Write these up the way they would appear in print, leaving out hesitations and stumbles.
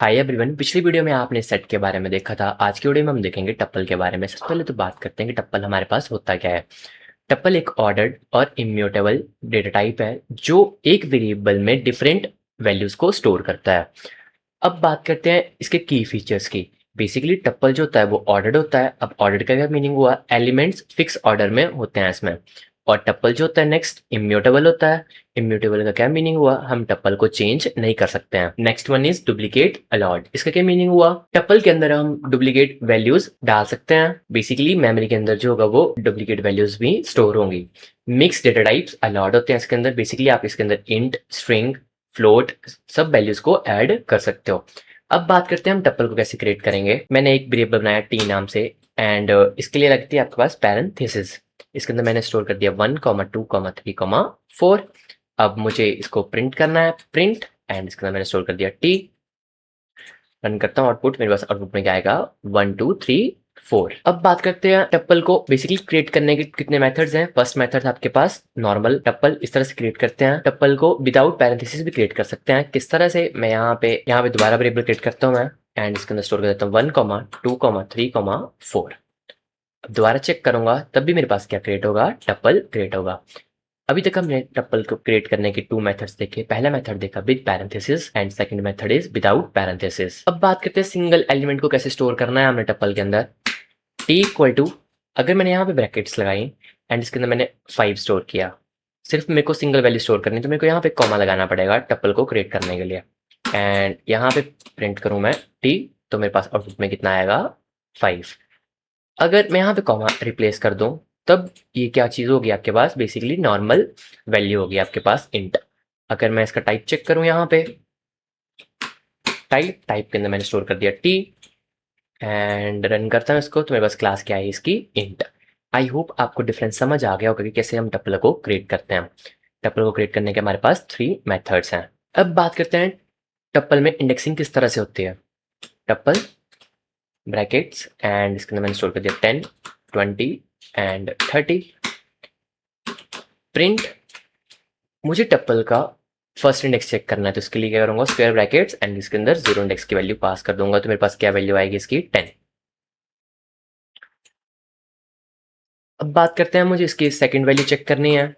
Hi everyone. पिछली video में आपने सेट के बारे में देखा था। आज की वीडियो में हम देखेंगे टप्पल के बारे में। सबसे पहले तो बात करते हैं कि टप्पल हमारे पास होता क्या है। टप्पल एक ऑर्डर्ड और इम्यूटेबल डेटा टाइप है जो एक वेरिएबल में डिफरेंट वैल्यूज को स्टोर करता है। अब बात करते हैं इसके की फीचर्स की। बेसिकली टप्पल जो होता है वो ऑर्डर्ड होता है। अब ऑर्डर्ड का क्या मीनिंग हुआ, एलिमेंट्स फिक्स ऑर्डर में होते हैं इसमें। और टप्पल जो होता है नेक्स्ट इम्यूटेबल होता है। इम्यूटेबल का क्या मीनिंग हुआ, हम टप्पल को चेंज नहीं कर सकते हैं। Next one is duplicate allowed. इसका क्या मीनिंग हुआ, टप्पल के अंदर हम डुप्लीकेट वैल्यूज डाल सकते हैं। बेसिकली मेमोरी के अंदर जो होगा वो डुप्लीकेट वैल्यूज भी स्टोर होंगी। मिक्स डेटा टाइप्स अलाउड होते हैं इसके अंदर। बेसिकली आप इसके अंदर इंट, स्ट्रिंग, फ्लोट सब वैल्यूज को ऐड कर सकते हो। अब बात करते हैं हम टप्पल को कैसे क्रिएट करेंगे। मैंने एक वेरिएबल बनाया टी नाम से एंड इसके लिए लगती है आपके पास पैरेंथेसिस। इसके अंदर मैंने स्टोर कर दिया 1, 2, 3, 4। अब मुझे इसको प्रिंट करना है, प्रिंट, एंड इसके अंदर मैंने स्टोर कर दिया टी। रन करता हूँ आउटपुट, मेरे पास आउटपुट में क्या आएगा 1, 2, 3, 4। अब बात करते हैं टप्पल को बेसिकली क्रिएट करने के कितने मेथड्स हैं। फर्स्ट मेथड आपके पास नॉर्मल टप्पल इस तरह से क्रिएट करते हैं। टप्पल को विदाउट पैरेंथेसिस भी क्रिएट कर सकते हैं। किस तरह से, मैं यहाँ पे दोबारा वेरिएबल क्रिएट करता हूँ मैं एंड इसके अंदर स्टोर कर देता हूँ 1, 2, 3, 4। अब दोबारा चेक करूंगा तब भी मेरे पास क्या क्रिएट होगा, टप्पल क्रिएट होगा। अभी तक हमने टप्पल को क्रिएट करने के टू मेथड्स देखे। पहला मेथड देखा with parenthesis and second method is without parenthesis. अब बात करते हैं सिंगल एलिमेंट को कैसे स्टोर करना है हमने टप्पल के अंदर। टी इक्वल टू, अगर मैंने यहाँ पे ब्रैकेट्स लगाई एंड इसके अंदर मैंने 5 स्टोर किया, सिर्फ मेरे को सिंगल वैल्यू स्टोर करनी, तो मेरे को यहाँ पे कॉमा लगाना पड़ेगा टप्पल को क्रिएट करने के लिए। एंड यहाँ पे प्रिंट करूँ मैं टी, तो मेरे पास आउटपुट में कितना आएगा 5। अगर मैं यहाँ पे कॉमा रिप्लेस कर दूं तब ये क्या चीज़ होगी आपके पास, बेसिकली नॉर्मल वैल्यू होगी आपके पास इंट। अगर मैं इसका टाइप चेक करूं यहाँ पे, टाइप के अंदर मैंने स्टोर कर दिया टी एंड रन करता हूँ इसको, तो मेरे पास क्लास क्या है इसकी इंट। आई होप आपको डिफरेंस समझ आ गया होगा कि कैसे हम टप्पल को क्रिएट करते हैं। टप्पल को क्रिएट करने के हमारे पास 3 मेथड्स हैं। अब बात करते हैं टप्पल में इंडेक्सिंग किस तरह से होती है। टप्पल ब्रैकेट्स एंड इसके अंदर मैंने स्टोर कर दिया 10, 20 एंड 30। प्रिंट, मुझे टप्पल का फर्स्ट इंडेक्स चेक करना है, तो इसके लिए क्या करूंगा, स्क्वायर ब्रैकेट्स एंड इसके अंदर 0 इंडेक्स की वैल्यू पास कर दूंगा, तो मेरे पास क्या वैल्यू आएगी इसकी 10। अब बात करते हैं, मुझे इसकी सेकंड वैल्यू चेक करनी है।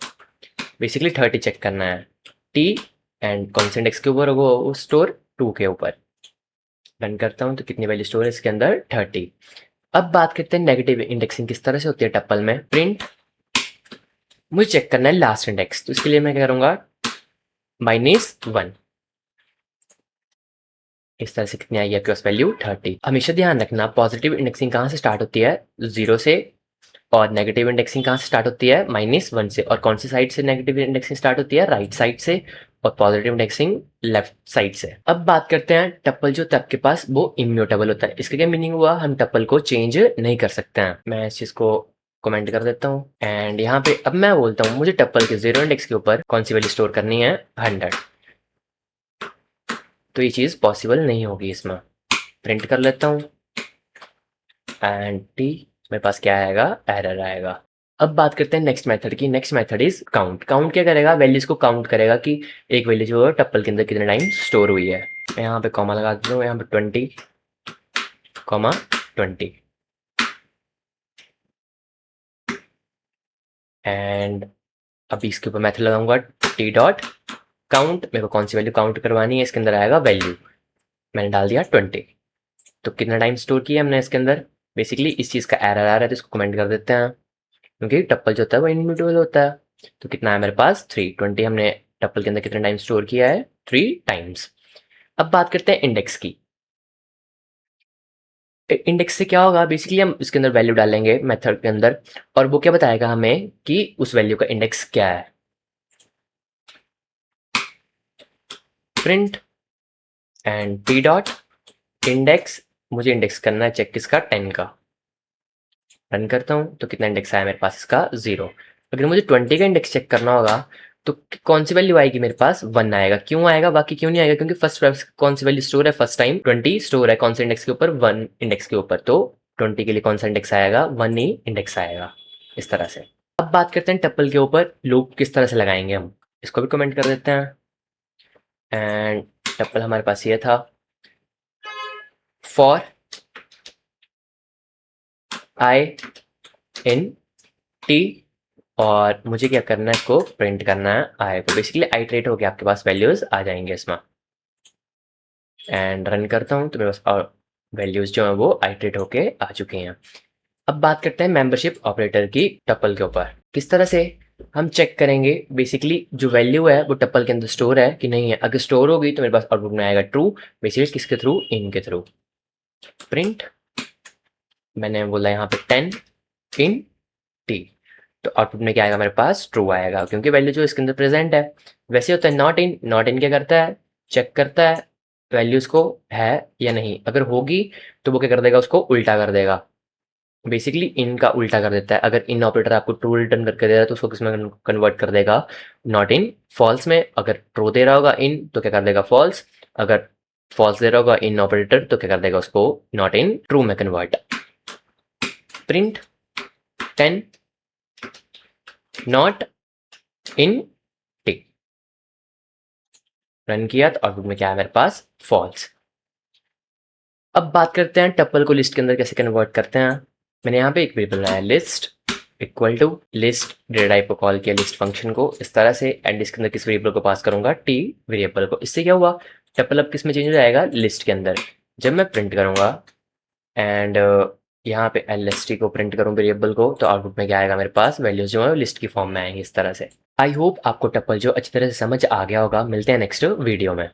बेसिकली 30 चेक करना है। टी एंड कौन से इंडेक्स के ऊपर होगा वो, स्टोर 2 के ऊपर। रन करता हूँ तो कितनी वैल्यू स्टोर है इसके अंदर 30। अब बात करते हैं नेगेटिव इंडेक्सिंग किस तरह से होती है टप्पल में। प्रिंट, मुझे चेक करना है लास्ट इंडेक्स, तो इसके लिए मैं क्या करूंगा -1। इस तरह से कितनी आएगी आपके पास वैल्यू 30। हमेशा ध्यान रखना पॉजिटिव इंडेक्सिंग कहाँ से स्टार्ट होती है, 0 से, और नेगेटिव इंडेक्सिंग कहाँ से स्टार्ट होती है -1 से। और कौन सी साइड से नेगेटिव इंडेक्सिंग स्टार्ट होती है, राइट साइड से, और पॉजिटिव इंडेक्सिंग लेफ्ट साइड से। अब बात करते हैं टप्पल जो आपके पास वो इम्यूटेबल होता है। इसका क्या मीनिंग हुआ, हम टप्पल को चेंज नहीं कर सकते हैं। मैं इस चीज को कमेंट कर देता हूँ एंड यहाँ पे अब मैं बोलता हूँ मुझे टप्पल के 0 इंडेक्स के ऊपर कौन सी वैल्यू स्टोर करनी है 100, तो ये चीज़ पॉसिबल नहीं होगी इसमें। प्रिंट कर लेता हूँ एंड टी, मेरे पास क्या आएगा, एरर आएगा। अब बात करते हैं नेक्स्ट मेथड की। Next method is count. Count क्या करेगा, वैल्यूज को काउंट करेगा कि एक वैल्यू जो है टप्पल के अंदर कितने टाइम स्टोर हुई है। मैं यहाँ पे कॉमा लगा देता हूँ, यहाँ पे 20, एंड अभी इसके ऊपर मेथड लगाऊंगा टी डॉट काउंट। मेरे को कौन सी वैल्यू काउंट करवानी है, इसके अंदर आएगा वैल्यू, मैंने डाल दिया 20। तो कितना टाइम स्टोर किया हमने इसके अंदर। बेसिकली इस चीज़ का एरर आ रहा है तो इसको कमेंट कर देते हैं, क्योंकि टप्पल जो होता है वो इनम्यूटेबल होता है। तो कितना है मेरे पास 320, हमने टप्पल के अंदर कितना टाइम स्टोर किया है 3 टाइम्स। अब बात करते हैं इंडेक्स की। इंडेक्स से क्या होगा, बेसिकली हम इसके अंदर वैल्यू डालेंगे मेथड के अंदर, और वो क्या बताएगा हमें कि उस वैल्यू का इंडेक्स क्या है। Print and T dot index, मुझे इंडेक्स करना है चेक किसका, 10 का। रन करता हूँ तो कितना इंडेक्स आया मेरे पास इसका 0। अगर मुझे 20 का इंडेक्स चेक करना होगा तो कौन सी वैल्यू आएगी मेरे पास, 1 आएगा। क्यों आएगा, बाकी क्यों नहीं आएगा, क्योंकि फर्स्ट कौन सी वैल्यू स्टोर है, फर्स्ट टाइम 20 स्टोर है कौन से इंडेक्स के ऊपर, 1 इंडेक्स के ऊपर। तो 20 के लिए कौन सा इंडेक्स आएगा, 1 ही इंडेक्स आएगा। इस तरह से। अब बात करते हैं टप्पल के ऊपर लूप किस तरह से लगाएंगे हम, इसको भी कमेंट कर देते हैं। एंड टप्पल हमारे पास ये था, फॉर आई इन टी, और मुझे क्या करना है, इसको प्रिंट करना है आई को। बेसिकली आइटरेट होके आपके पास वैल्यूज आ जाएंगे इसमें, एंड रन करता हूँ तो मेरे पास और वैल्यूज जो है वो आइटरेट होके आ चुके हैं। अब बात करते हैं मेंबरशिप ऑपरेटर की टपल के ऊपर। किस तरह से हम चेक करेंगे, बेसिकली जो वैल्यू है वो टपल के अंदर स्टोर है कि नहीं है। अगर स्टोर होगी तो मेरे पास आउटपुट में आएगा ट्रू। बेसिकली किसके थ्रू, इन के थ्रू। प्रिंट, मैंने बोला यहाँ पे 10 इन टी, तो आउटपुट में क्या आएगा, मेरे पास ट्रू आएगा, क्योंकि वैल्यू जो इसके अंदर प्रेजेंट है। वैसे होता है नॉट इन, नॉट इन क्या करता है, चेक करता है वैल्यूज को है या नहीं। अगर होगी तो वो क्या कर देगा, उसको उल्टा कर देगा। बेसिकली इन का उल्टा कर देता है। अगर इन ऑपरेटर आपको ट्रू रिटर्न करके दे रहा है तो उसको किसमें कन्वर्ट कर देगा, नॉट इन, फॉल्स में। अगर ट्रू दे रहा होगा इन तो क्या कर देगा, फॉल्स। अगर फॉल्स दे रहा होगा इन ऑपरेटर तो क्या कर देगा, उसको नॉट इन ट्रू में convert. Print 10 not in T, run किया तो आउटपुट में क्या है मेरे पास, फॉल्स। अब बात करते हैं टपल को लिस्ट के अंदर कैसे कन्वर्ट करते हैं। मैंने यहाँ पे एक वेरिएबल बनाया, list equal to list, data type को कॉल किया लिस्ट फंक्शन को इस तरह से, एंड इसके अंदर किस वेरिएबल को पास करूंगा, टी वेरिएबल को। इससे क्या हुआ, टपल अब किस में चेंज हो जाएगा, लिस्ट के अंदर। जब मैं प्रिंट करूंगा एंड यहाँ पे LST को प्रिंट करूँ वेरिएबल को, तो आउटपुट में क्या आएगा, मेरे पास वैल्यूज जो है लिस्ट की फॉर्म में आएंगी इस तरह से। आई होप आपको टपल जो अच्छी तरह से समझ आ गया होगा। मिलते हैं नेक्स्ट वीडियो में।